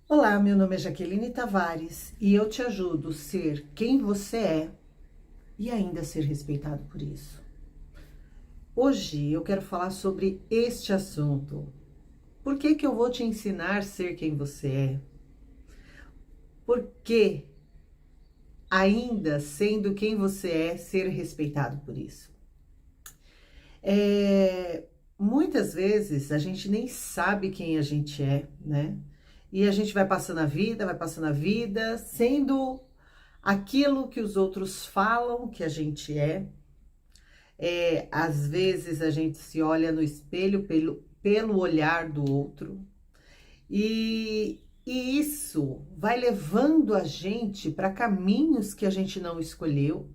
Olá, meu nome é Jaqueline Tavares e eu te ajudo a ser quem você é e ainda ser respeitado por isso. Hoje eu quero falar sobre este assunto. Por que que eu vou te ensinar a ser quem você é? Por que, ainda sendo quem você é, ser respeitado por isso? Muitas vezes a gente nem sabe quem a gente é, né? E a gente vai passando a vida, sendo aquilo que os outros falam que a gente é. Às vezes a gente se olha no espelho pelo olhar do outro, e isso vai levando a gente para caminhos que a gente não escolheu.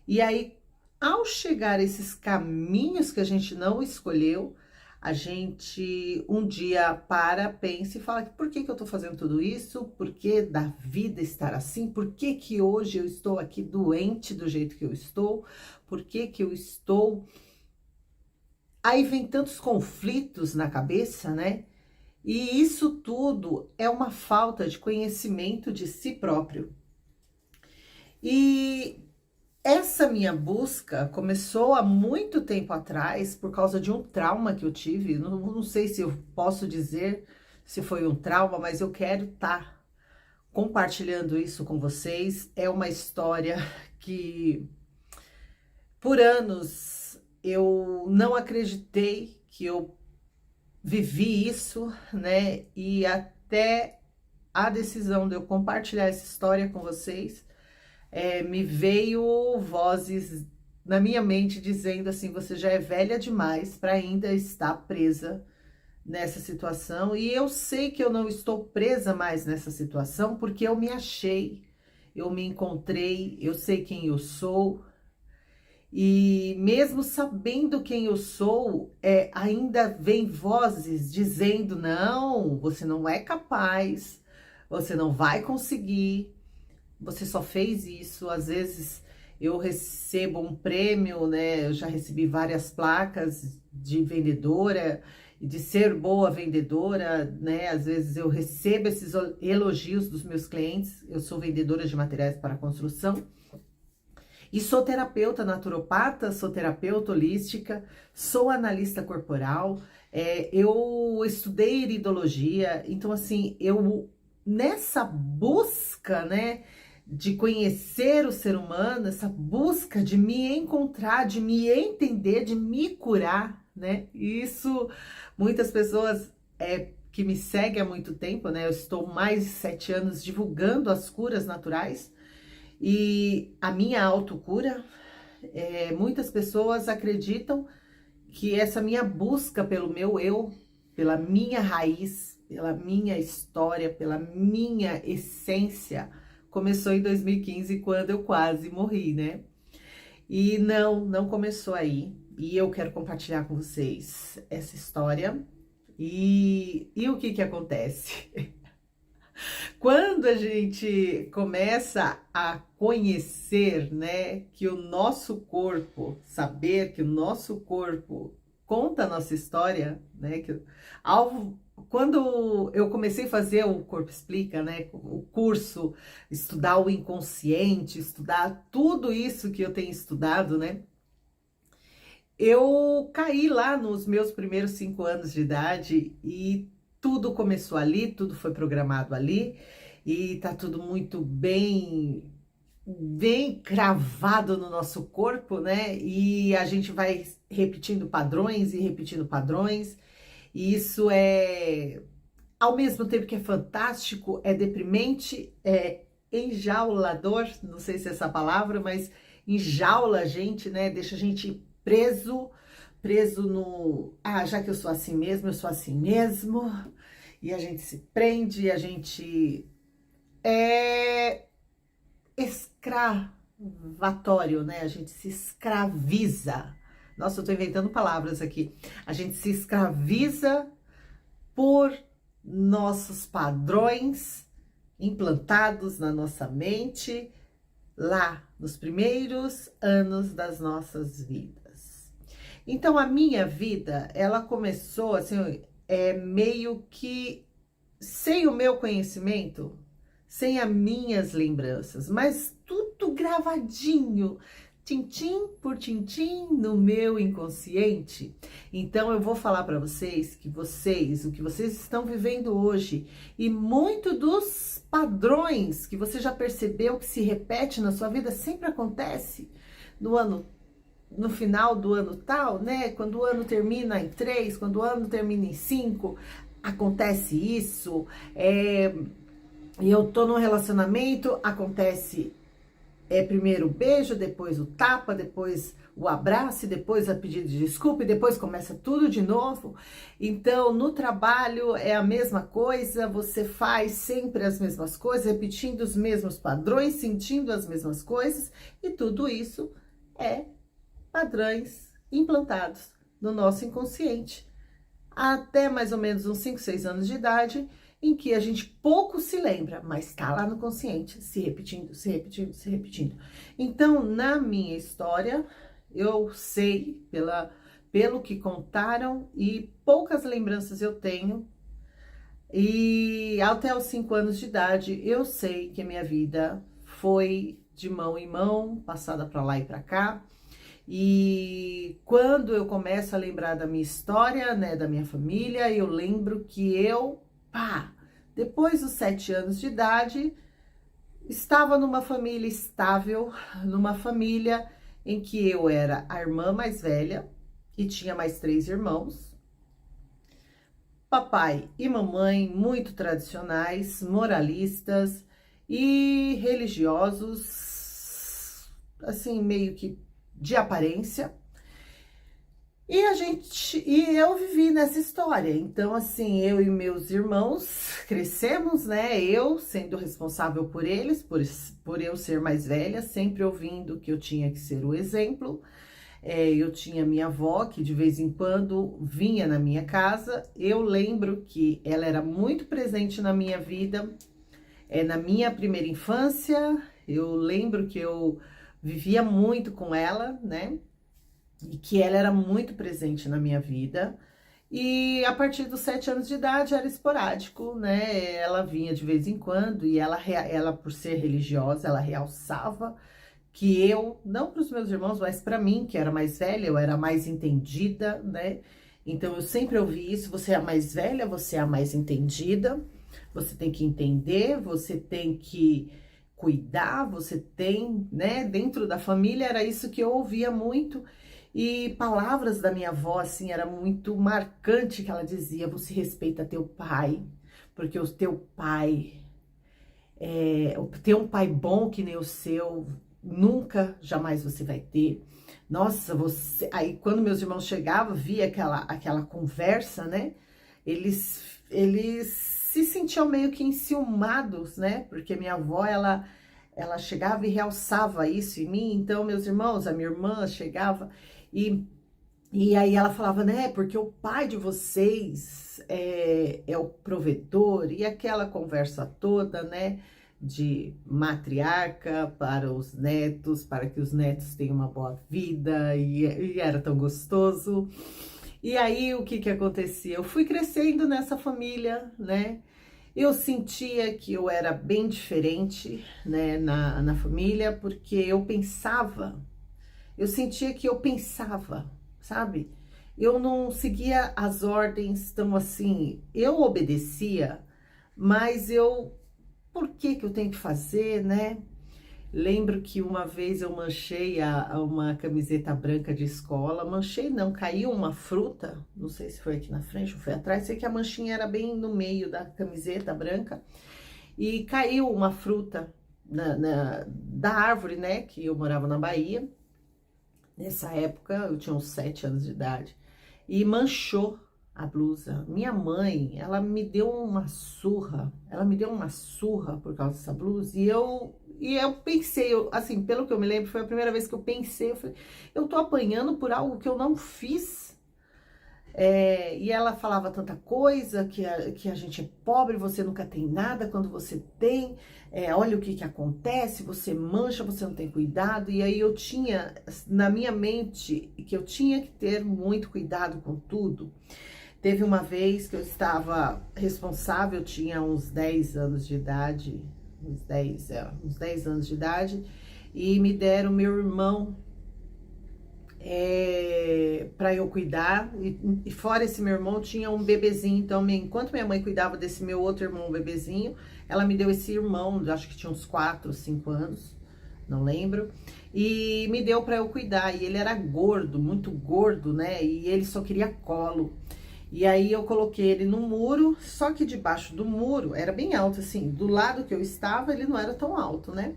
E aí, ao chegar a esses caminhos que a gente não escolheu, a gente um dia pensa e fala: por que que eu tô fazendo tudo isso? Por que da vida estar assim? Por que que hoje eu estou aqui doente do jeito que eu estou? Por que que eu estou... Aí vem tantos conflitos na cabeça, né? E isso tudo é uma falta de conhecimento de si próprio. E essa minha busca começou há muito tempo atrás por causa de um trauma que eu tive. Não sei se eu posso dizer se foi um trauma, mas eu quero estar compartilhando isso com vocês. É uma história que por anos eu não acreditei que eu vivi isso, né? E até a decisão de eu compartilhar essa história com vocês, me veio vozes na minha mente dizendo assim: você já é velha demais para ainda estar presa nessa situação. E eu sei que eu não estou presa mais nessa situação porque eu me achei, eu me encontrei, eu sei quem eu sou. E mesmo sabendo quem eu sou, ainda vem vozes dizendo: não, você não é capaz, você não vai conseguir, você só fez isso. Às vezes eu recebo um prêmio, né? Eu já recebi várias placas de vendedora e de ser boa vendedora, né? Às vezes eu recebo esses elogios dos meus clientes. Eu sou vendedora de materiais para construção e sou terapeuta naturopata, sou terapeuta holística, sou analista corporal, eu estudei iridologia. Então assim, eu nessa busca, né, de conhecer o ser humano, essa busca de me encontrar, de me entender, de me curar, né? Isso muitas pessoas que me seguem há muito tempo, né? Eu estou mais de 7 anos divulgando as curas naturais e a minha autocura. Muitas pessoas acreditam que essa minha busca pelo meu eu, pela minha raiz, pela minha história, pela minha essência, começou em 2015, quando eu quase morri, né? E não começou aí. E eu quero compartilhar com vocês essa história. E o que que acontece? Quando a gente começa a conhecer, né, que o nosso corpo, saber que o nosso corpo conta a nossa história, né, quando eu comecei a fazer o Corpo Explica, né, o curso, estudar o inconsciente, estudar tudo isso que eu tenho estudado, né, eu caí lá nos meus primeiros 5 anos de idade e tudo começou ali, tudo foi programado ali e tá tudo muito bem cravado no nosso corpo, né? E a gente vai repetindo padrões e repetindo padrões. E isso ao mesmo tempo que é fantástico, é deprimente, é enjaulador, não sei se é essa palavra, mas enjaula a gente, né? Deixa a gente preso no... Ah, já que eu sou assim mesmo, eu sou assim mesmo. E a gente se prende, e a gente é escravatório, né? A gente se escraviza. Nossa, eu tô inventando palavras aqui. A gente se escraviza por nossos padrões implantados na nossa mente lá nos primeiros anos das nossas vidas. Então a minha vida, ela começou assim, meio que sem o meu conhecimento, sem as minhas lembranças, mas tudo gravadinho, tintim por tintim no meu inconsciente. Então eu vou falar para vocês que o que vocês estão vivendo hoje e muito dos padrões que você já percebeu que se repete na sua vida sempre acontece no final do ano tal, né? Quando o ano termina em 3, quando o ano termina em 5, acontece isso. E eu tô num relacionamento, acontece primeiro o beijo, depois o tapa, depois o abraço, e depois a pedido de desculpa, e depois começa tudo de novo. Então, no trabalho é a mesma coisa, você faz sempre as mesmas coisas, repetindo os mesmos padrões, sentindo as mesmas coisas, e tudo isso é padrões implantados no nosso inconsciente. Até mais ou menos uns 5, 6 anos de idade, em que a gente pouco se lembra, mas está lá no consciente, se repetindo, se repetindo, se repetindo. Então, na minha história, eu sei pelo que contaram e poucas lembranças eu tenho. E até os 5 anos de idade, eu sei que a minha vida foi de mão em mão, passada para lá e para cá. E quando eu começo a lembrar da minha história, né, da minha família, eu lembro que depois dos 7 anos de idade, estava numa família estável, numa família em que eu era a irmã mais velha e tinha mais 3 irmãos. Papai e mamãe muito tradicionais, moralistas e religiosos, assim, meio que de aparência. E eu vivi nessa história. Então, assim, eu e meus irmãos crescemos, né? Eu sendo responsável por eles, por eu ser mais velha, sempre ouvindo que eu tinha que ser o exemplo. Eu tinha minha avó, que de vez em quando vinha na minha casa. Eu lembro que ela era muito presente na minha vida, na minha primeira infância. Eu lembro que eu vivia muito com ela, né? E que ela era muito presente na minha vida. E a partir dos 7 anos de idade era esporádico, né? Ela vinha de vez em quando e ela por ser religiosa, ela realçava que eu, não para os meus irmãos, mas para mim, que era mais velha, eu era mais entendida, né? Então eu sempre ouvi isso: você é a mais velha, você é a mais entendida, você tem que entender, você tem que cuidar, você tem, né? Dentro da família era isso que eu ouvia muito. E palavras da minha avó, assim, era muito marcante, que ela dizia: você respeita teu pai, porque o teu pai, ter um pai bom que nem o seu, nunca, jamais você vai ter. Nossa, você... Aí, quando meus irmãos chegavam, via aquela conversa, né? Eles se sentiam meio que enciumados, né? Porque minha avó, ela chegava e realçava isso em mim. Então, meus irmãos, a minha irmã chegava e aí ela falava, né? Porque o pai de vocês é o provedor, e aquela conversa toda, né? De matriarca para os netos, para que os netos tenham uma boa vida, e era tão gostoso. E aí, o que acontecia? Eu fui crescendo nessa família, né? Eu sentia que eu era bem diferente, né, na família, porque eu sentia que eu pensava, sabe? Eu não seguia as ordens tão assim, eu obedecia, mas por que eu tenho que fazer, né? Lembro que uma vez eu manchei uma camiseta branca de escola. Manchei não, caiu uma fruta, não sei se foi aqui na frente ou foi atrás, sei que a manchinha era bem no meio da camiseta branca. E caiu uma fruta da árvore, né, que eu morava na Bahia. Nessa época eu tinha uns 7 anos de idade. E manchou a blusa. Minha mãe, ela me deu uma surra por causa dessa blusa, e eu pensei, assim, pelo que eu me lembro, foi a primeira vez que eu pensei, eu falei, eu tô apanhando por algo que eu não fiz. E ela falava tanta coisa, que a gente é pobre, você nunca tem nada, quando você tem, olha o que acontece, você mancha, você não tem cuidado. E aí eu tinha na minha mente que eu tinha que ter muito cuidado com tudo. Teve uma vez que eu estava responsável, tinha uns 10 anos de idade, uns 10 anos de idade, e me deram meu irmão para eu cuidar, e fora esse meu irmão tinha um bebezinho, então enquanto minha mãe cuidava desse meu outro irmão, bebezinho, ela me deu esse irmão, acho que tinha uns 4, 5 anos, não lembro, e me deu para eu cuidar, e ele era gordo, muito gordo, né, e ele só queria colo. E aí eu coloquei ele no muro, só que debaixo do muro, era bem alto assim, do lado que eu estava ele não era tão alto, né?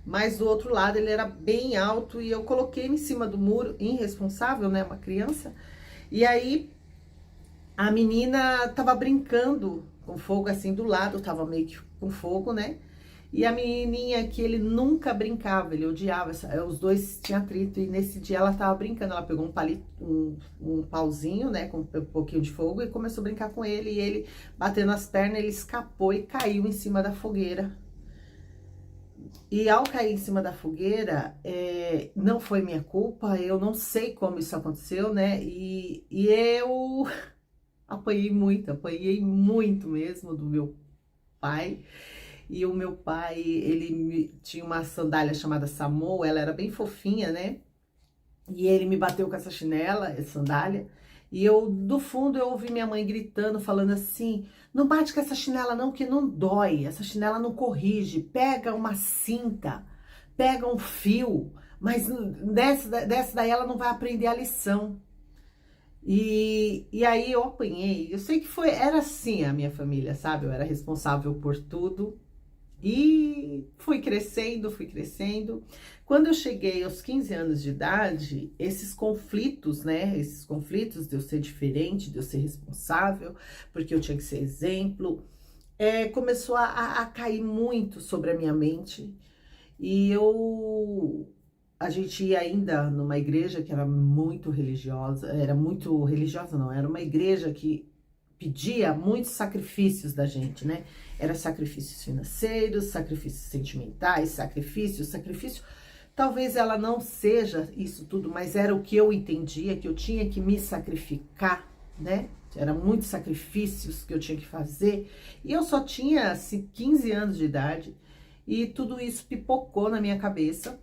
Mas do outro lado ele era bem alto e eu coloquei ele em cima do muro, irresponsável, né, uma criança. E aí a menina tava brincando com fogo assim do lado, tava meio que com fogo, né? E a menininha que ele nunca brincava, ele odiava, os dois tinham atrito, e nesse dia ela tava brincando, ela pegou um palito, um pauzinho, né, com um pouquinho de fogo e começou a brincar com ele, e ele batendo as pernas, ele escapou e caiu em cima da fogueira. E ao cair em cima da fogueira, não foi minha culpa, eu não sei como isso aconteceu, né, e eu apanhei muito mesmo do meu pai. E o meu pai, ele tinha uma sandália chamada Samoa, ela era bem fofinha, né? E ele me bateu com essa chinela, essa sandália. E eu, do fundo, eu ouvi minha mãe gritando, falando assim, não bate com essa chinela não, que não dói. Essa chinela não corrige. Pega uma cinta, pega um fio. Mas dessa daí ela não vai aprender a lição. E aí eu apanhei. Eu sei que era assim a minha família, sabe? Eu era responsável por tudo. E fui crescendo, fui crescendo. Quando eu cheguei aos 15 anos de idade, esses conflitos, né? Esses conflitos de eu ser diferente, de eu ser responsável, porque eu tinha que ser exemplo, começou a cair muito sobre a minha mente. E a gente ia ainda numa igreja que era muito religiosa não, era uma igreja que pedia muitos sacrifícios da gente, né? Era sacrifícios financeiros, sacrifícios sentimentais, sacrifício. Talvez ela não seja isso tudo, mas era o que eu entendia, que eu tinha que me sacrificar, né? Era muitos sacrifícios que eu tinha que fazer. E eu só tinha assim, 15 anos de idade e tudo isso pipocou na minha cabeça.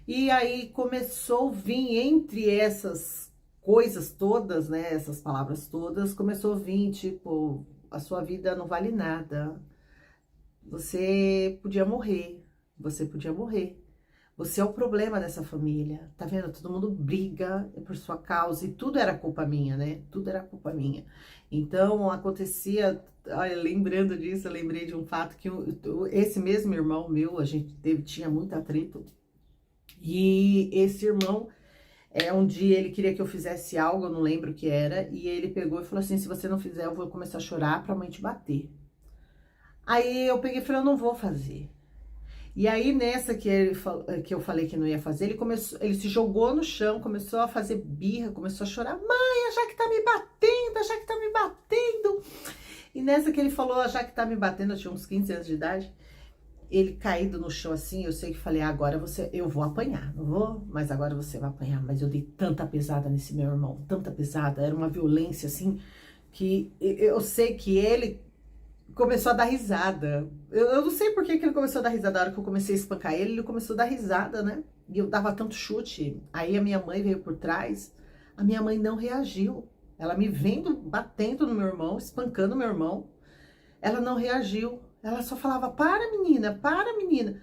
E aí começou a vir entre essas coisas todas, né, essas palavras todas, começou a vir, tipo, a sua vida não vale nada, você podia morrer, você é o problema dessa família, tá vendo? Todo mundo briga por sua causa e tudo era culpa minha, né? Tudo era culpa minha. Então acontecia, olha, lembrando disso, eu lembrei de um fato que esse mesmo irmão meu, a gente tinha muito atrito, e esse irmão, um dia ele queria que eu fizesse algo, eu não lembro o que era, e ele pegou e falou assim, se você não fizer, eu vou começar a chorar pra mãe te bater. Aí eu peguei e falei, eu não vou fazer. E aí nessa que eu falei que não ia fazer, ele se jogou no chão, começou a fazer birra, começou a chorar, mãe, a Jaque tá me batendo, a Jaque tá me batendo. E nessa que ele falou, a Jaque tá me batendo, eu tinha uns 15 anos de idade, ele caído no chão assim, eu sei que falei, agora eu vou apanhar, não vou? Mas agora você vai apanhar. Mas eu dei tanta pesada nesse meu irmão, tanta pesada, era uma violência assim, que eu sei que ele começou a dar risada. Eu não sei por que ele começou a dar risada, na hora que eu comecei a espancar ele começou a dar risada, né? E eu dava tanto chute, aí a minha mãe veio por trás, a minha mãe não reagiu. Ela me vendo, batendo no meu irmão, espancando meu irmão, ela não reagiu. Ela só falava, para menina, para menina.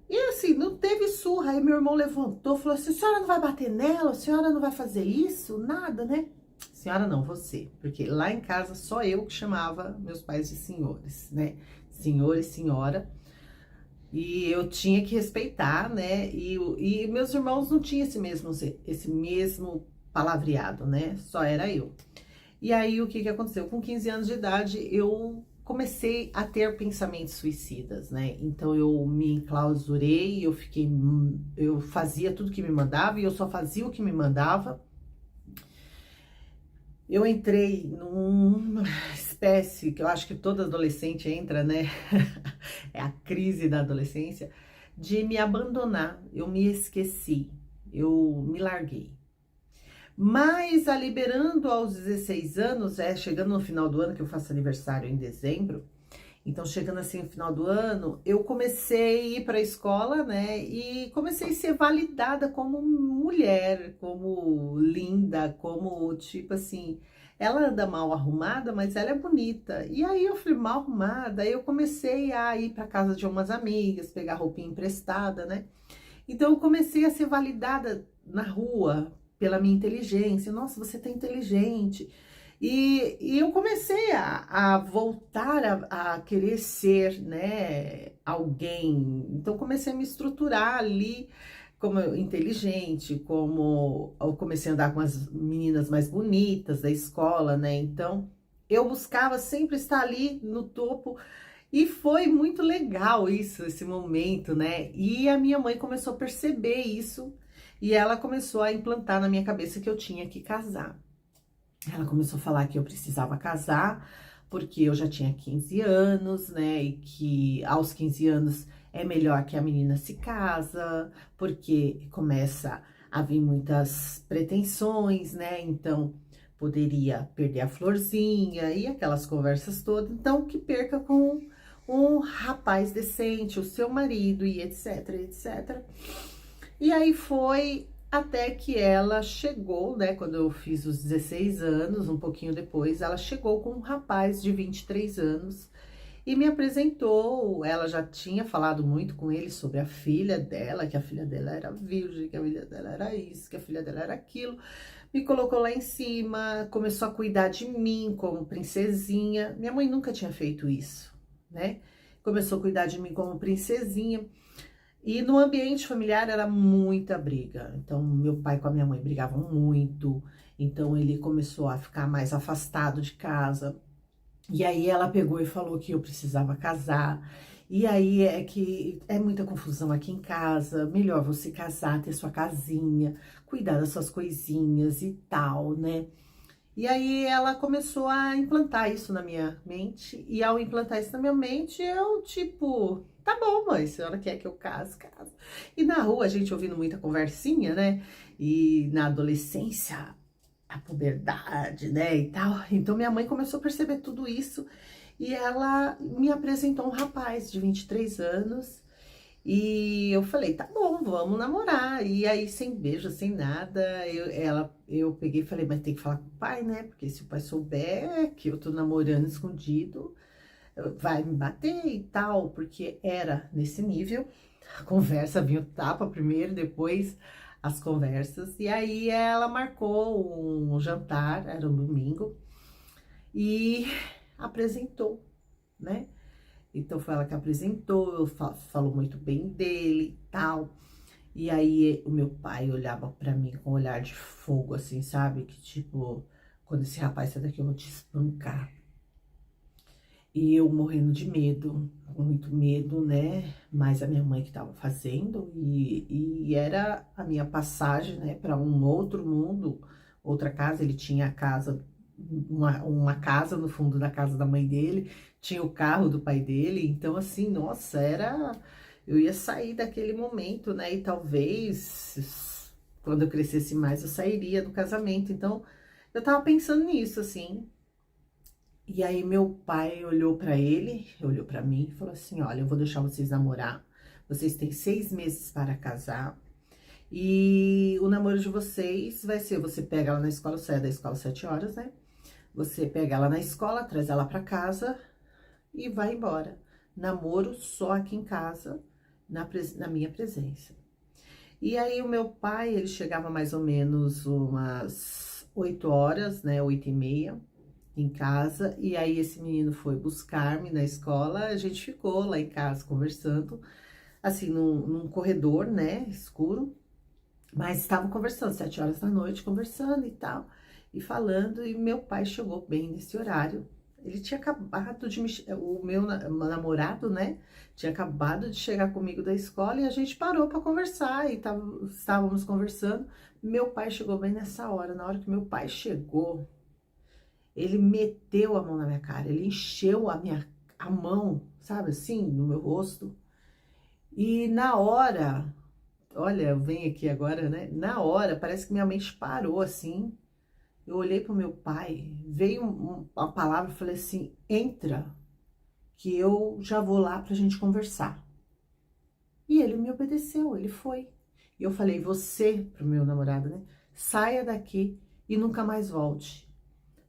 E assim, não teve surra. Aí meu irmão levantou, falou assim, a senhora não vai bater nela? A senhora não vai fazer isso? Nada, né? Senhora não, você. Porque lá em casa só eu que chamava meus pais de senhores, né? Senhor e senhora. E eu tinha que respeitar, né? E meus irmãos não tinham esse mesmo palavreado, né? Só era eu. E aí o que aconteceu? Com 15 anos de idade, eu comecei a ter pensamentos suicidas, né? Então eu me enclausurei, eu fazia tudo que me mandava e eu só fazia o que me mandava. Eu entrei numa espécie que eu acho que todo adolescente entra, né? É a crise da adolescência, de me abandonar. Eu me esqueci, eu me larguei. Mas a liberando aos 16 anos, chegando no final do ano, que eu faço aniversário em dezembro, então chegando assim no final do ano, eu comecei a ir para a escola, né? E comecei a ser validada como mulher, como linda, como tipo assim, ela anda mal arrumada, mas ela é bonita. E aí eu fui mal arrumada, aí eu comecei a ir para casa de umas amigas, pegar roupinha emprestada, né? Então eu comecei a ser validada na rua pela minha inteligência. Nossa, você tá inteligente. E eu comecei a voltar a querer ser, né, alguém. Então comecei a me estruturar ali como inteligente, como eu comecei a andar com as meninas mais bonitas da escola, né? Então eu buscava sempre estar ali no topo e foi muito legal isso, esse momento, né? E a minha mãe começou a perceber isso e ela começou a implantar na minha cabeça que eu tinha que casar. Ela começou a falar que eu precisava casar porque eu já tinha 15 anos, né? E que aos 15 anos é melhor que a menina se casa, porque começa a vir muitas pretensões, né? Então poderia perder a florzinha e aquelas conversas todas. Então que perca com um rapaz decente, o seu marido e etc, etc. E aí foi até que ela chegou, né, quando eu fiz os 16 anos, um pouquinho depois, ela chegou com um rapaz de 23 anos e me apresentou. Ela já tinha falado muito com ele sobre a filha dela, que a filha dela era virgem, que a filha dela era isso, que a filha dela era aquilo. Me colocou lá em cima, começou a cuidar de mim como princesinha. Minha mãe nunca tinha feito isso, né? Começou a cuidar de mim como princesinha. E no ambiente familiar era muita briga. Então, meu pai com a minha mãe brigavam muito. Então, ele começou a ficar mais afastado de casa. E aí, ela pegou e falou que eu precisava casar. E aí, é que é muita confusão aqui em casa. Melhor você casar, ter sua casinha, cuidar das suas coisinhas e tal, né? E aí ela começou a implantar isso na minha mente, e ao implantar isso na minha mente, eu tipo, tá bom, mãe, a senhora quer que eu case, caso. E na rua a gente ouvindo muita conversinha, né? E na adolescência, a puberdade, né, e tal. Então minha mãe começou a perceber tudo isso, e ela me apresentou um rapaz de 23 anos, e eu falei, tá bom, vamos namorar. E aí, sem beijo, sem nada, eu peguei e falei, mas tem que falar com o pai, né? Porque se o pai souber que eu tô namorando escondido, vai me bater e tal, porque era nesse nível. A conversa vinha o tapa primeiro, depois as conversas. E aí ela marcou um jantar, era um domingo, e apresentou, né? Então foi ela que apresentou, falou muito bem dele e tal. E aí o meu pai olhava pra mim com um olhar de fogo, assim, sabe? Que tipo, quando esse rapaz sair daqui eu vou te espancar. E eu morrendo de medo, com muito medo, né? Mas a minha mãe que tava fazendo, e era a minha passagem, né, para um outro mundo, outra casa. Ele tinha a casa, uma casa no fundo da casa da mãe dele, tinha o carro do pai dele, então assim, nossa, era. Eu ia sair daquele momento, né? E talvez quando eu crescesse mais eu sairia do casamento. Então eu tava pensando nisso, assim. E aí meu pai olhou pra ele, olhou pra mim e falou assim, olha, eu vou deixar vocês namorar, vocês têm 6 meses para casar, e o namoro de vocês vai ser, você pega ela na escola, sai da escola às 7 horas, né? Você pega ela na escola, traz ela pra casa e vai embora. Namoro só aqui em casa, na minha presença. E aí o meu pai, ele chegava mais ou menos umas 8 horas, né, 8h30, em casa, e aí esse menino foi buscar-me na escola, a gente ficou lá em casa conversando, assim, num corredor, né, escuro, mas estavam conversando, 7 horas da noite, conversando e tal, e falando, e meu pai chegou bem nesse horário. Ele tinha acabado de o meu namorado, né, tinha acabado de chegar comigo da escola, e a gente parou para conversar, e estávamos conversando. Meu pai chegou bem nessa hora. Na hora que meu pai chegou, ele meteu a mão na minha cara, ele encheu a mão, sabe assim, no meu rosto. E na hora, olha, vem aqui agora, né? Na hora, parece que minha mente parou assim. Eu olhei pro meu pai, veio uma palavra e falei assim: entra, que eu já vou lá pra gente conversar. E ele me obedeceu, ele foi. E eu falei: você, pro meu namorado, né? Saia daqui e nunca mais volte.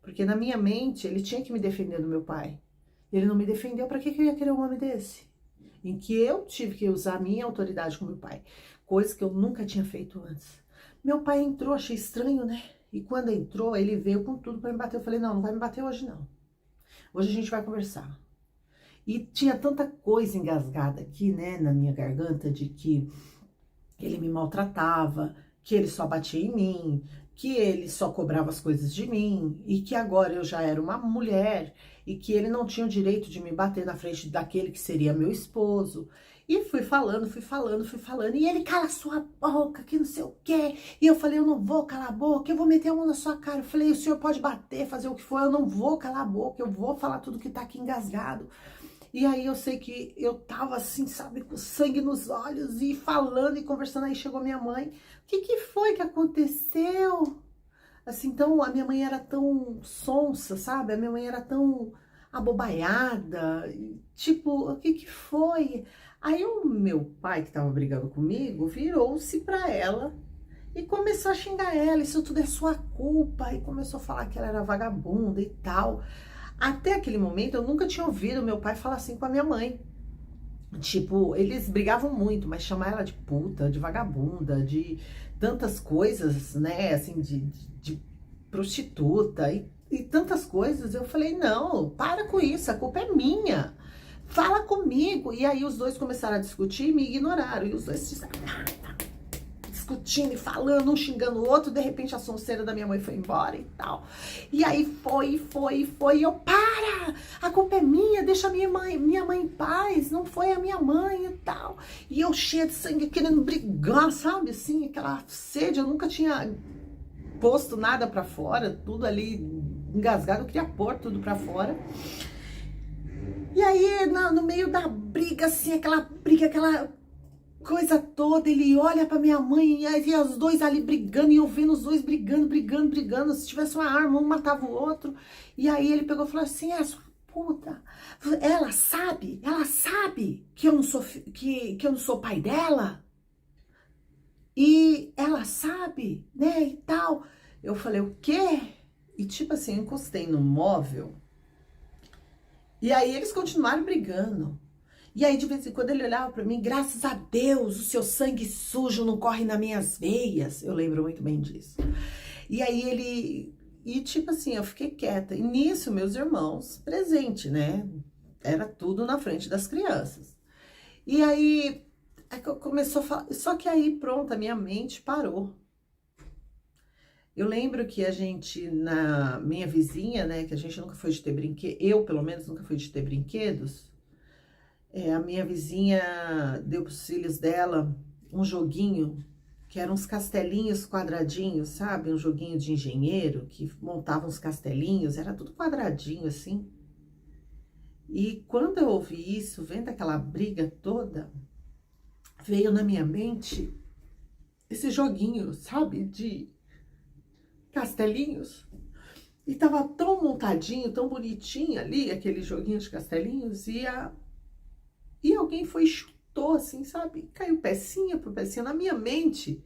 Porque na minha mente ele tinha que me defender do meu pai. Ele não me defendeu, pra que que eu ia querer um homem desse? Em que eu tive que usar a minha autoridade com meu pai, coisa que eu nunca tinha feito antes. Meu pai entrou, achei estranho, né? E quando entrou, ele veio com tudo para me bater. Eu falei: não, não vai me bater hoje não. Hoje a gente vai conversar. E tinha tanta coisa engasgada aqui, né, na minha garganta, de que ele me maltratava, que ele só batia em mim, que ele só cobrava as coisas de mim, e que agora eu já era uma mulher, e que ele não tinha o direito de me bater na frente daquele que seria meu esposo. E fui falando, fui falando, fui falando, e ele: cala sua boca, que não sei o quê. E eu falei: eu não vou calar a boca, eu vou meter a mão na sua cara. Eu falei: o senhor pode bater, fazer o que for, eu não vou calar a boca, eu vou falar tudo que tá aqui engasgado. E aí eu sei que eu tava assim, sabe, com sangue nos olhos e falando e conversando. Aí chegou minha mãe: o que que foi que aconteceu? Assim, então a minha mãe era tão sonsa, sabe? A minha mãe era tão abobaiada, tipo: o que que foi? Aí o meu pai, que tava brigando comigo, virou-se pra ela e começou a xingar ela: isso tudo é sua culpa. E começou a falar que ela era vagabunda e tal. Até aquele momento eu nunca tinha ouvido meu pai falar assim com a minha mãe. Tipo, eles brigavam muito, mas chamar ela de puta, de vagabunda, de tantas coisas, né? Assim, de prostituta e tantas coisas. Eu falei: não, para com isso, a culpa é minha. Fala comigo. E aí os dois começaram a discutir e me ignoraram. E os dois discutindo e falando, um xingando o outro. De repente a sonceira da minha mãe foi embora e tal. E aí foi. E eu: para! A culpa é minha, deixa minha mãe em paz. Não foi a minha mãe e tal. E eu cheia de sangue, querendo brigar, sabe? Assim, aquela sede. Eu nunca tinha posto nada pra fora, tudo ali engasgado. Eu queria pôr tudo pra fora. E aí, no meio da briga, assim, aquela coisa toda, ele olha pra minha mãe e aí os dois ali brigando, e eu vendo os dois brigando. Se tivesse uma arma, um matava o outro. E aí ele pegou e falou assim: é, sua puta, ela sabe que eu não sou, que eu não sou pai dela? E ela sabe, né, e tal. Eu falei: o quê? E tipo assim, eu encostei no móvel, e aí eles continuaram brigando. E aí, de vez em quando, ele olhava pra mim: graças a Deus, o seu sangue sujo não corre nas minhas veias. Eu lembro muito bem disso. E aí ele... E tipo assim, eu fiquei quieta. E nisso, meus irmãos presentes, né? Era tudo na frente das crianças. E aí, começou a falar... Só que aí, pronto, a minha mente parou. Eu lembro que a gente, na minha vizinha, né? Que a gente nunca foi de ter brinquedos. Eu, pelo menos, nunca fui de ter brinquedos. A minha vizinha deu para os filhos dela um joguinho, que eram uns castelinhos quadradinhos, sabe? Um joguinho de engenheiro, que montava uns castelinhos, era tudo quadradinho assim. E quando eu ouvi isso, vendo aquela briga toda, veio na minha mente esse joguinho, sabe? De castelinhos. E tava tão montadinho, tão bonitinho ali, aquele joguinho de castelinhos, e alguém foi e chutou assim, sabe? Caiu pecinha por pecinha. Na minha mente,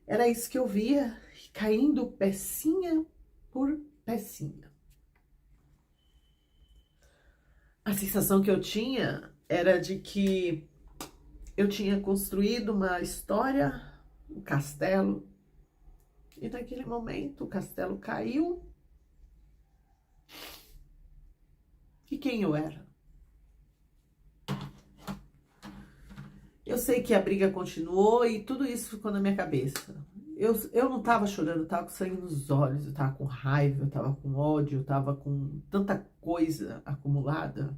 era isso que eu via, caindo pecinha por pecinha. A sensação que eu tinha era de que eu tinha construído uma história, um castelo, e naquele momento o castelo caiu. E quem eu era? Eu sei que a briga continuou e tudo isso ficou na minha cabeça. Eu não tava chorando, eu tava com sangue nos olhos, eu tava com raiva, eu tava com ódio, eu tava com tanta coisa acumulada.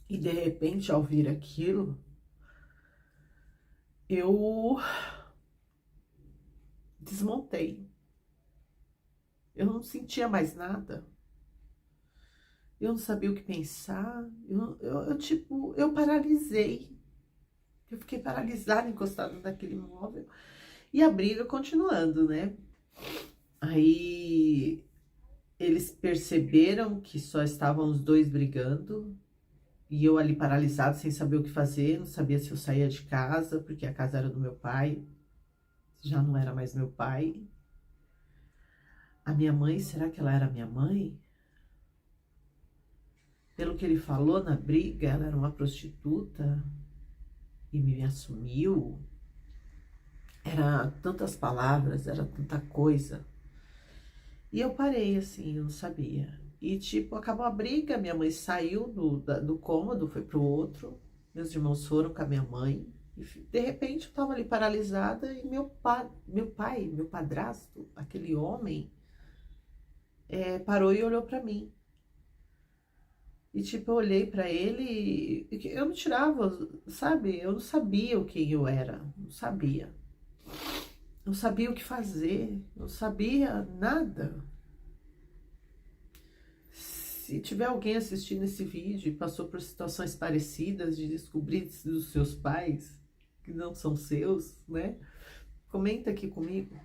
E de repente, ao vir aquilo, eu desmontei. Eu não sentia mais nada. Eu não sabia o que pensar. Tipo, eu paralisei. Eu fiquei paralisada, encostada naquele móvel. E a briga continuando, né? Aí eles perceberam que só estavam os dois brigando. E eu ali paralisada, sem saber o que fazer. Não sabia se eu saía de casa, porque a casa era do meu pai. Já não era mais meu pai. A minha mãe, será que ela era minha mãe? Pelo que ele falou na briga, ela era uma prostituta e me assumiu. Era tantas palavras, era tanta coisa. E eu parei assim, eu não sabia. E tipo, acabou a briga, minha mãe saiu do cômodo, foi pro outro. Meus irmãos foram com a minha mãe. E de repente eu tava ali paralisada e meu padrasto, aquele homem, parou e olhou pra mim. E tipo, eu olhei pra ele e eu não tirava, sabe? Eu não sabia quem eu era, não sabia. Não sabia o que fazer, não sabia nada. Se tiver alguém assistindo esse vídeo e passou por situações parecidas de descobrir dos seus pais, que não são seus, né? Comenta aqui comigo.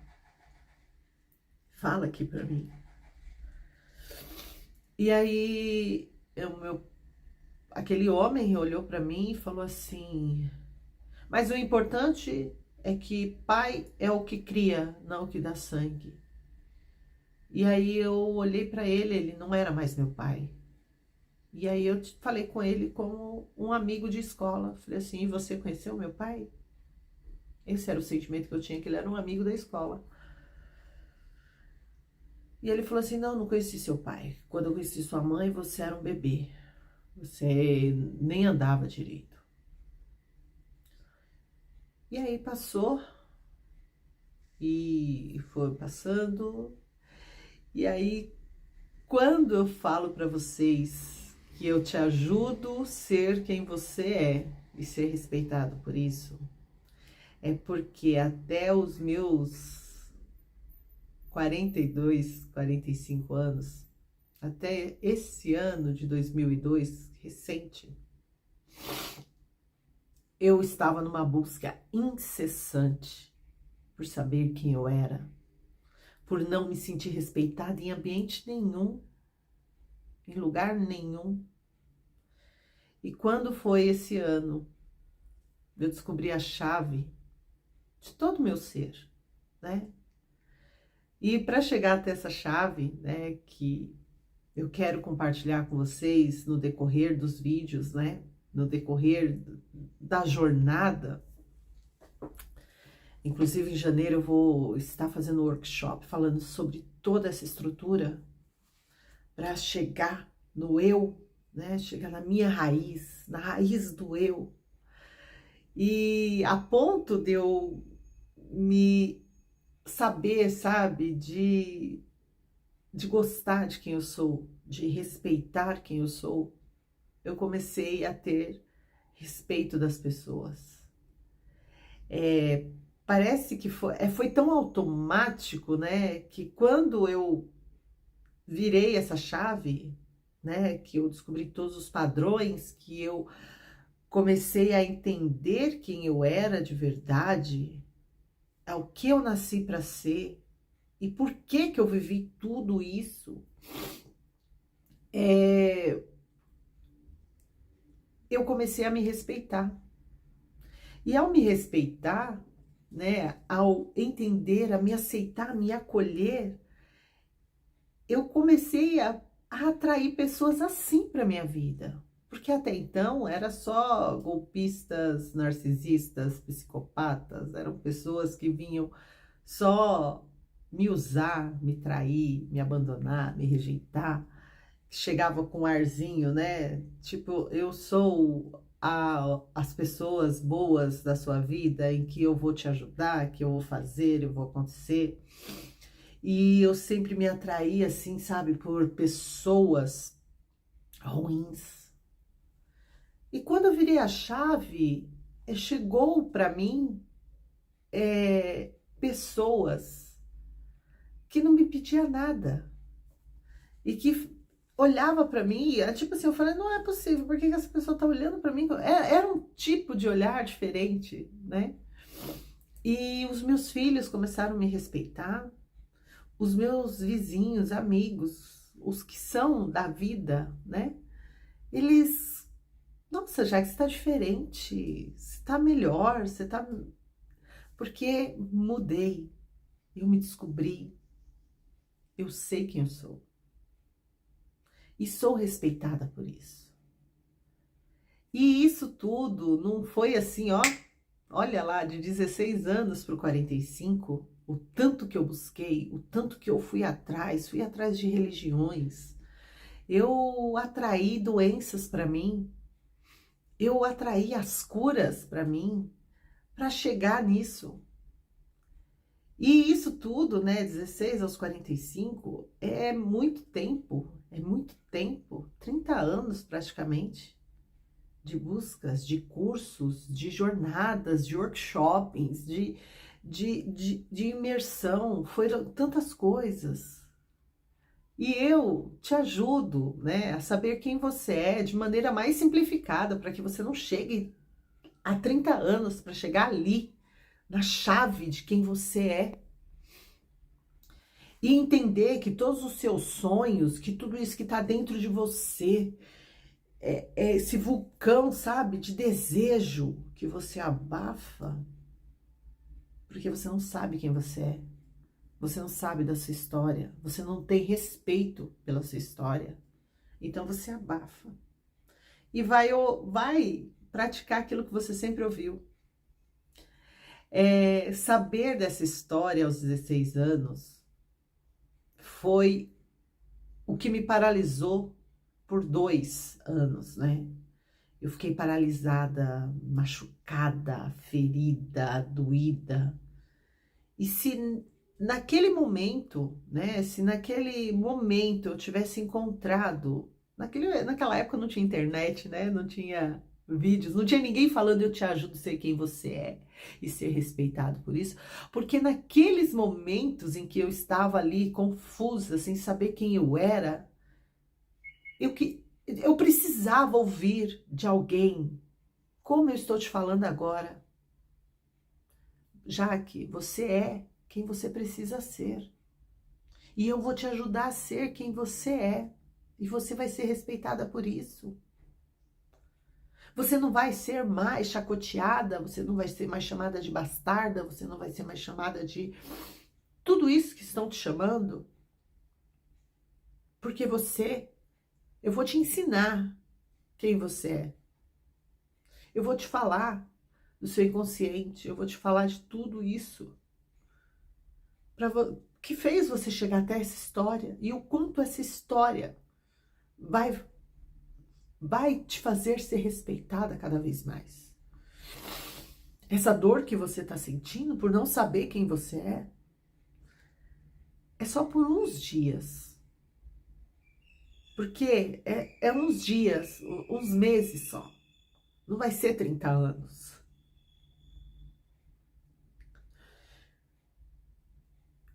Fala aqui pra mim. E aí, aquele homem olhou pra mim e falou assim: mas o importante é que pai é o que cria, não o que dá sangue. E aí eu olhei pra ele, ele não era mais meu pai. E aí eu falei com ele como um amigo de escola. Falei assim: e você conheceu meu pai? Esse era o sentimento que eu tinha, que ele era um amigo da escola. E ele falou assim: não conheci seu pai. Quando eu conheci sua mãe, você era um bebê. Você nem andava direito. E aí passou. E foi passando. E aí, quando eu falo para vocês que eu te ajudo a ser quem você é e ser respeitado por isso, é porque até os meus 42, 45 anos, até esse ano de 2002, recente, eu estava numa busca incessante por saber quem eu era, por não me sentir respeitada em ambiente nenhum, em lugar nenhum. E quando foi esse ano, eu descobri a chave de todo o meu ser, né? E para chegar até essa chave, né, que eu quero compartilhar com vocês no decorrer dos vídeos, né, no decorrer da jornada. Inclusive, em janeiro eu vou estar fazendo um workshop falando sobre toda essa estrutura para chegar no eu, né, chegar na minha raiz, na raiz do eu. E a ponto de eu me saber, sabe, de gostar de quem eu sou, de respeitar quem eu sou, eu comecei a ter respeito das pessoas. Parece que foi tão automático, né, que quando eu virei essa chave, né, que eu descobri todos os padrões, que eu comecei a entender quem eu era de verdade, ao que eu nasci para ser e por que eu vivi tudo isso, eu comecei a me respeitar. E ao me respeitar, né, ao entender, a me aceitar, a me acolher, eu comecei a atrair pessoas assim para minha vida. Porque até então era só golpistas, narcisistas, psicopatas, eram pessoas que vinham só me usar, me trair, me abandonar, me rejeitar. Chegava com um arzinho, né? Tipo, eu sou as pessoas boas da sua vida, em que eu vou te ajudar, que eu vou fazer, eu vou acontecer. E eu sempre me atraí, assim, sabe, por pessoas ruins. E quando eu virei a chave, chegou para mim pessoas que não me pediam nada. E que olhava pra mim, tipo assim, eu falei, não é possível, por que que essa pessoa tá olhando pra mim? Era um tipo de olhar diferente, né? E os meus filhos começaram a me respeitar, os meus vizinhos, amigos, os que são da vida, né? Eles, nossa, já que você tá diferente, você tá melhor, você tá. Porque mudei, eu me descobri, eu sei quem eu sou. E sou respeitada por isso. E isso tudo não foi assim, ó. Olha lá, de 16 anos para o 45, o tanto que eu busquei, o tanto que eu fui atrás de religiões. Eu atraí doenças para mim, eu atraí as curas para mim, para chegar nisso. E isso tudo, né, 16 aos 45, é muito tempo, 30 anos praticamente, de buscas, de cursos, de jornadas, de workshops, de imersão, foram tantas coisas. E eu te ajudo, né, a saber quem você é de maneira mais simplificada, para que você não chegue a 30 anos para chegar ali, na chave de quem você é. E entender que todos os seus sonhos, que tudo isso que está dentro de você, é esse vulcão, sabe, de desejo que você abafa, porque você não sabe quem você é, você não sabe da sua história, você não tem respeito pela sua história, então você abafa e vai praticar aquilo que você sempre ouviu. Saber dessa história aos 16 anos foi o que me paralisou por 2 anos, né? Eu fiquei paralisada, machucada, ferida, doída. E se naquele momento, né? Se naquele momento eu tivesse encontrado, naquela época não tinha internet, né? Não tinha vídeos, não tinha ninguém falando eu te ajudo a ser quem você é e ser respeitado por isso, porque naqueles momentos em que eu estava ali confusa, sem saber quem eu era, eu precisava ouvir de alguém, como eu estou te falando agora, Jaque, você é quem você precisa ser. E eu vou te ajudar a ser quem você é. E você vai ser respeitada por isso. Você não vai ser mais chacoteada, você não vai ser mais chamada de bastarda, você não vai ser mais chamada de tudo isso que estão te chamando. Porque eu vou te ensinar quem você é. Eu vou te falar do seu inconsciente, eu vou te falar de tudo isso que fez você chegar até essa história e o quanto essa história vai te fazer ser respeitada cada vez mais. Essa dor que você está sentindo por não saber quem você é só por uns dias. Porque é uns dias, uns meses só. Não vai ser 30 anos.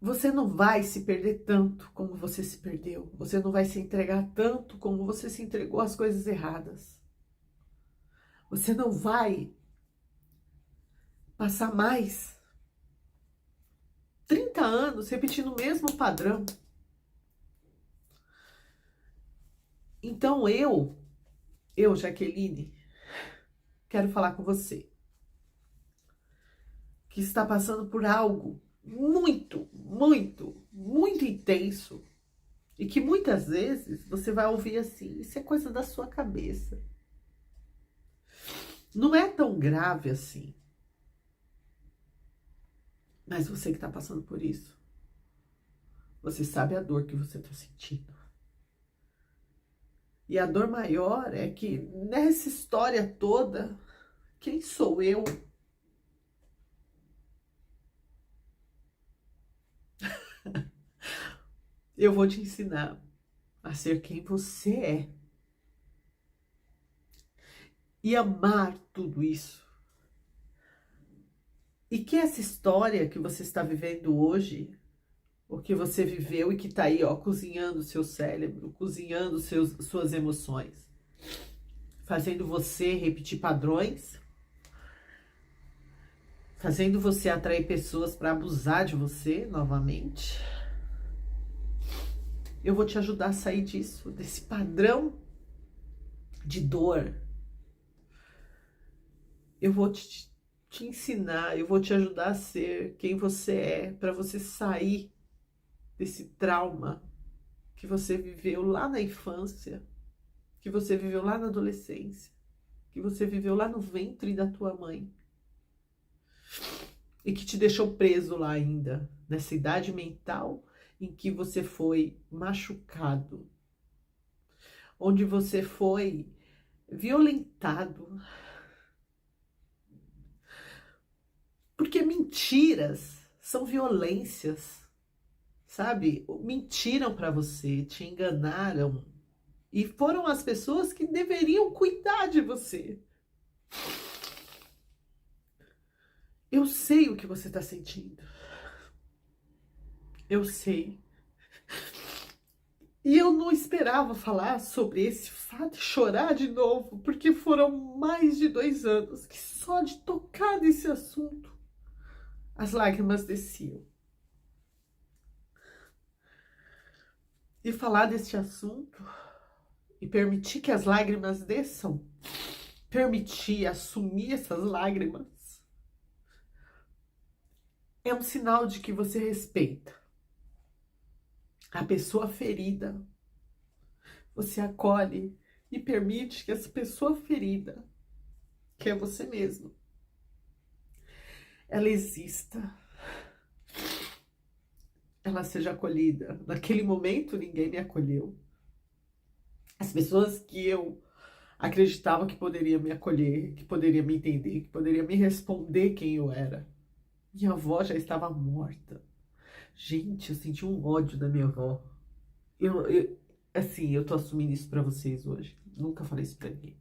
Você não vai se perder tanto como você se perdeu. Você não vai se entregar tanto como você se entregou às coisas erradas. Você não vai passar mais 30 anos repetindo o mesmo padrão. Então Jaqueline, quero falar com você que está passando por algo muito, muito, muito intenso e que muitas vezes você vai ouvir assim, isso é coisa da sua cabeça. Não é tão grave assim. Mas você que está passando por isso, você sabe a dor que você está sentindo. E a dor maior é que nessa história toda, quem sou eu? Eu vou te ensinar a ser quem você é. E amar tudo isso. E que essa história que você está vivendo hoje o que você viveu e que tá aí, ó, cozinhando o seu cérebro, cozinhando suas emoções, fazendo você repetir padrões, fazendo você atrair pessoas para abusar de você novamente. Eu vou te ajudar a sair disso, desse padrão de dor. Eu vou te ensinar, eu vou te ajudar a ser quem você é, para você sair desse trauma que você viveu lá na infância, que você viveu lá na adolescência, que você viveu lá no ventre da tua mãe e que te deixou preso lá ainda, nessa idade mental em que você foi machucado, onde você foi violentado. Porque mentiras são violências, sabe? Mentiram para você, te enganaram. E foram as pessoas que deveriam cuidar de você. Eu sei o que você está sentindo. Eu sei. E eu não esperava falar sobre esse fato e chorar de novo, porque foram mais de 2 anos que só de tocar nesse assunto, as lágrimas desciam. E falar desse assunto e permitir que as lágrimas desçam, permitir assumir essas lágrimas, é um sinal de que você respeita a pessoa ferida. Você acolhe e permite que essa pessoa ferida, que é você mesmo, ela exista, ela seja acolhida. Naquele momento, ninguém me acolheu. As pessoas que eu acreditava que poderiam me acolher, que poderiam me entender, que poderiam me responder quem eu era. Minha avó já estava morta. Gente, eu senti um ódio da minha avó. Assim, eu tô assumindo isso pra vocês hoje. Nunca falei isso pra ninguém.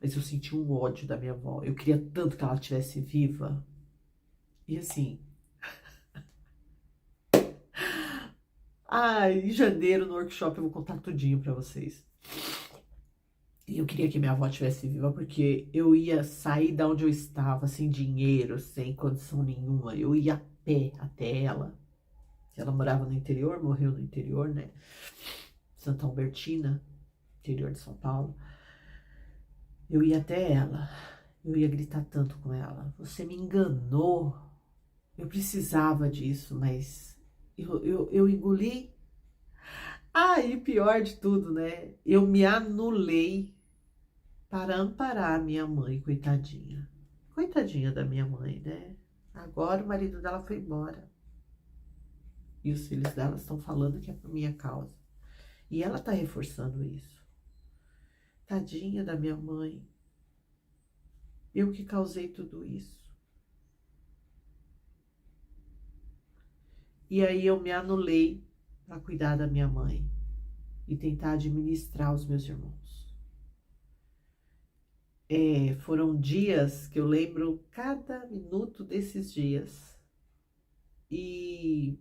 Mas eu senti um ódio da minha avó. Eu queria tanto que ela estivesse viva. E assim... em janeiro, no workshop, eu vou contar tudinho pra vocês. E eu queria que minha avó estivesse viva, porque eu ia sair da onde eu estava, sem dinheiro, sem condição nenhuma. Eu ia a pé até ela. Ela morava no interior, morreu no interior, né? Santa Albertina, interior de São Paulo. Eu ia até ela. Eu ia gritar tanto com ela. Você me enganou. Eu precisava disso, mas eu engoli. E pior de tudo, né? Eu me anulei para amparar a minha mãe, coitadinha. Coitadinha da minha mãe, né? Agora o marido dela foi embora. E os filhos dela estão falando que é por minha causa. E ela tá reforçando isso. Tadinha da minha mãe. Eu que causei tudo isso. E aí eu me anulei para cuidar da minha mãe e tentar administrar os meus irmãos. Foram dias que eu lembro cada minuto desses dias. E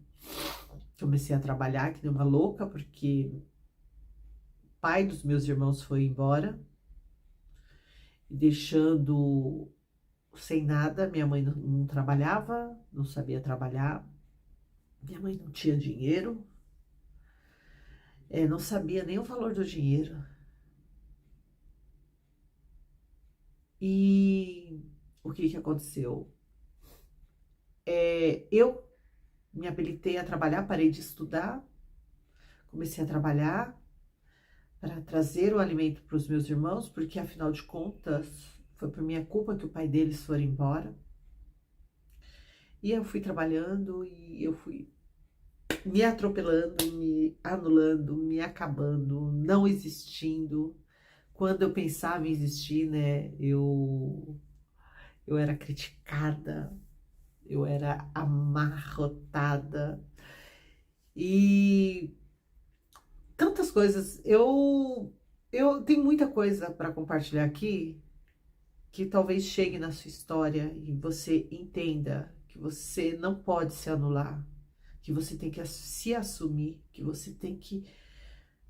comecei a trabalhar que nem uma louca, porque o pai dos meus irmãos foi embora, deixando sem nada. Minha mãe não trabalhava, não sabia trabalhar. Minha mãe não tinha dinheiro, não sabia nem o valor do dinheiro. E o que aconteceu? Eu me habilitei a trabalhar, parei de estudar, comecei a trabalhar para trazer o alimento para os meus irmãos, porque afinal de contas foi por minha culpa que o pai deles foi embora. E eu fui trabalhando e eu fui me atropelando, me anulando, me acabando, não existindo. Quando eu pensava em existir, né, eu era criticada, eu era amarrotada e tantas coisas. Eu tenho muita coisa para compartilhar aqui que talvez chegue na sua história e você entenda que você não pode se anular, que você tem que se assumir, que você tem que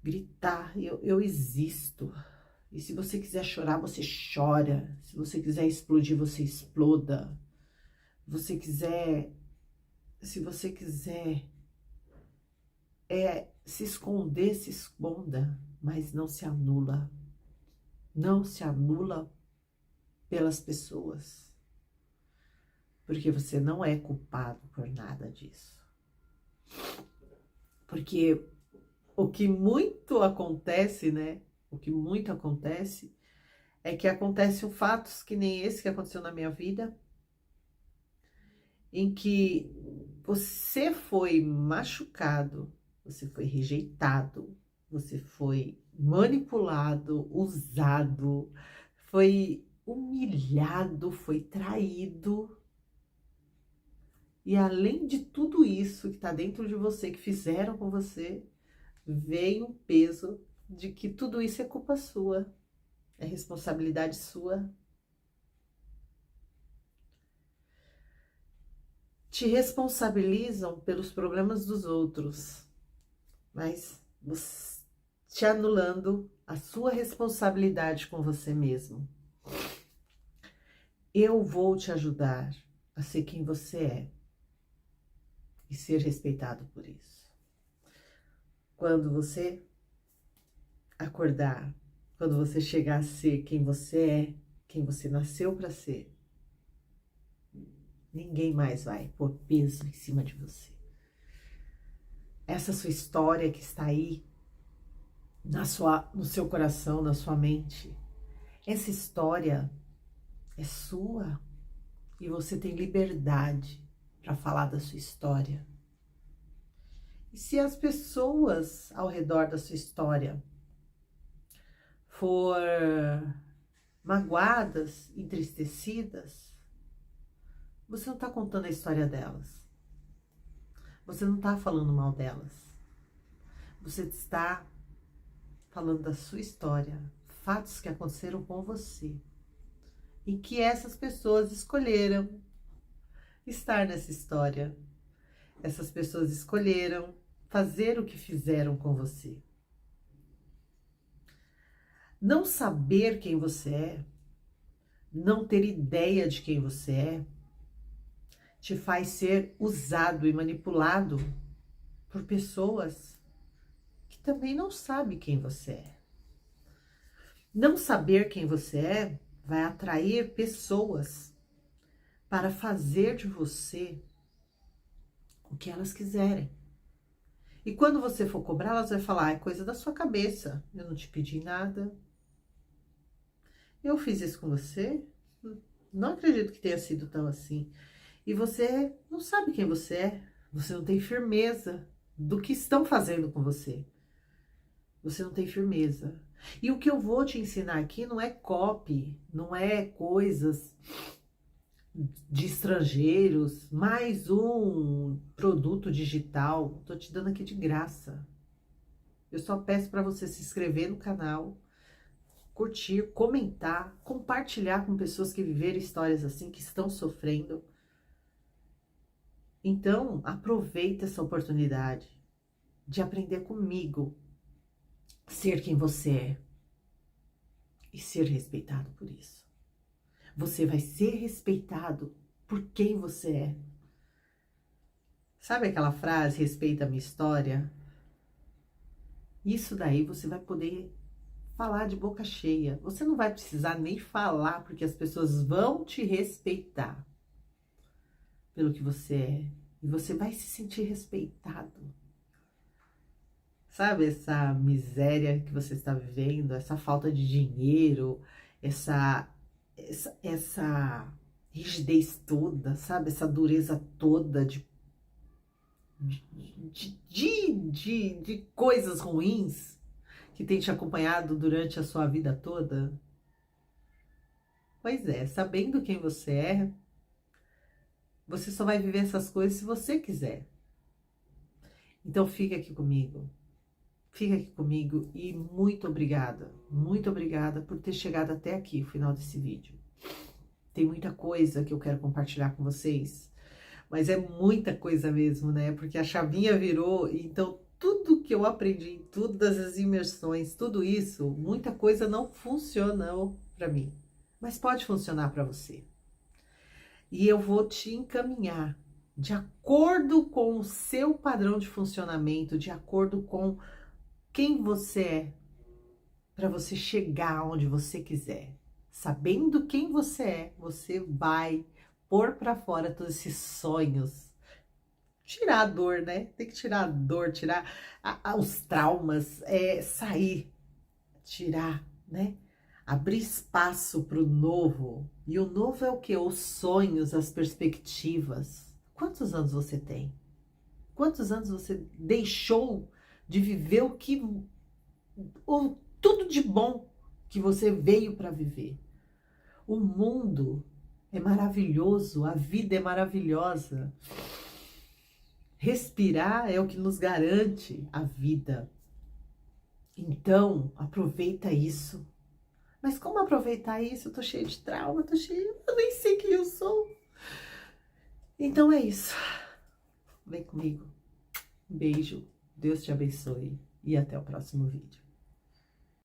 gritar, eu existo. E se você quiser chorar, você chora. Se você quiser explodir, você exploda. Se você quiser se esconder, se esconda, mas não se anula. Não se anula pelas pessoas, porque você não é culpado por nada disso. Porque o que muito acontece, né? O que muito acontece é que acontecem fatos que nem esse que aconteceu na minha vida, em que você foi machucado, você foi rejeitado, você foi manipulado, usado, foi humilhado, foi traído. E além de tudo isso que está dentro de você, que fizeram com você, veio um peso de que tudo isso é culpa sua, é responsabilidade sua. Te responsabilizam pelos problemas dos outros, mas te anulando a sua responsabilidade com você mesmo. Eu vou te ajudar a ser quem você é e ser respeitado por isso. Quando você acordar, quando você chegar a ser quem você é, quem você nasceu para ser, ninguém mais vai pôr peso em cima de você. Essa sua história que está aí no seu coração, na sua mente, essa história é sua e você tem liberdade para falar da sua história. E se as pessoas ao redor da sua história for magoadas, entristecidas, você não está contando a história delas. Você não está falando mal delas. Você está falando da sua história, fatos que aconteceram com você e que essas pessoas escolheram estar nessa história. Essas pessoas escolheram fazer o que fizeram com você. Não saber quem você é, não ter ideia de quem você é, te faz ser usado e manipulado por pessoas que também não sabem quem você é. Não saber quem você é vai atrair pessoas para fazer de você o que elas quiserem. E quando você for cobrar, elas vão falar, é coisa da sua cabeça, eu não te pedi nada. Eu fiz isso com você? Não acredito que tenha sido tão assim. E você não sabe quem você é, você não tem firmeza do que estão fazendo com você. Você não tem firmeza. E o que eu vou te ensinar aqui não é copy, não é coisas de estrangeiros, mais um produto digital. Tô te dando aqui de graça. Eu só peço para você se inscrever no canal, curtir, comentar, compartilhar com pessoas que viveram histórias assim, que estão sofrendo. Então, aproveita essa oportunidade de aprender comigo, ser quem você é e ser respeitado por isso. Você vai ser respeitado por quem você é. Sabe aquela frase, respeita a minha história? Isso daí você vai poder falar de boca cheia. Você não vai precisar nem falar, porque as pessoas vão te respeitar pelo que você é. E você vai se sentir respeitado. Sabe essa miséria que você está vivendo, essa falta de dinheiro, essa rigidez toda, sabe? Essa dureza toda de coisas ruins que tem te acompanhado durante a sua vida toda? Pois é, sabendo quem você é, você só vai viver essas coisas se você quiser. Então fica aqui comigo. Fica aqui comigo e muito obrigada por ter chegado até aqui, o final desse vídeo. Tem muita coisa que eu quero compartilhar com vocês, Mas é muita coisa mesmo, né? Porque a chavinha virou, então tudo que eu aprendi, todas as imersões, tudo isso, muita coisa não funcionou para mim, mas pode funcionar para você. E eu vou te encaminhar de acordo com o seu padrão de funcionamento, de acordo com quem você é, para você chegar onde você quiser. Sabendo quem você vai pôr para fora todos esses sonhos. Tirar a dor, né? Tem que tirar a dor, tirar os traumas, sair, tirar, né? Abrir espaço para o novo. E o novo é o quê? Os sonhos, as perspectivas. Quantos anos você tem? Quantos anos você deixou de viver tudo de bom que você veio para viver? O mundo é maravilhoso, a vida é maravilhosa. Respirar é o que nos garante a vida. Então, aproveita isso. Mas como aproveitar isso? Eu tô cheia de trauma, eu nem sei quem eu sou. Então é isso. Vem comigo. Beijo. Deus te abençoe e até o próximo vídeo.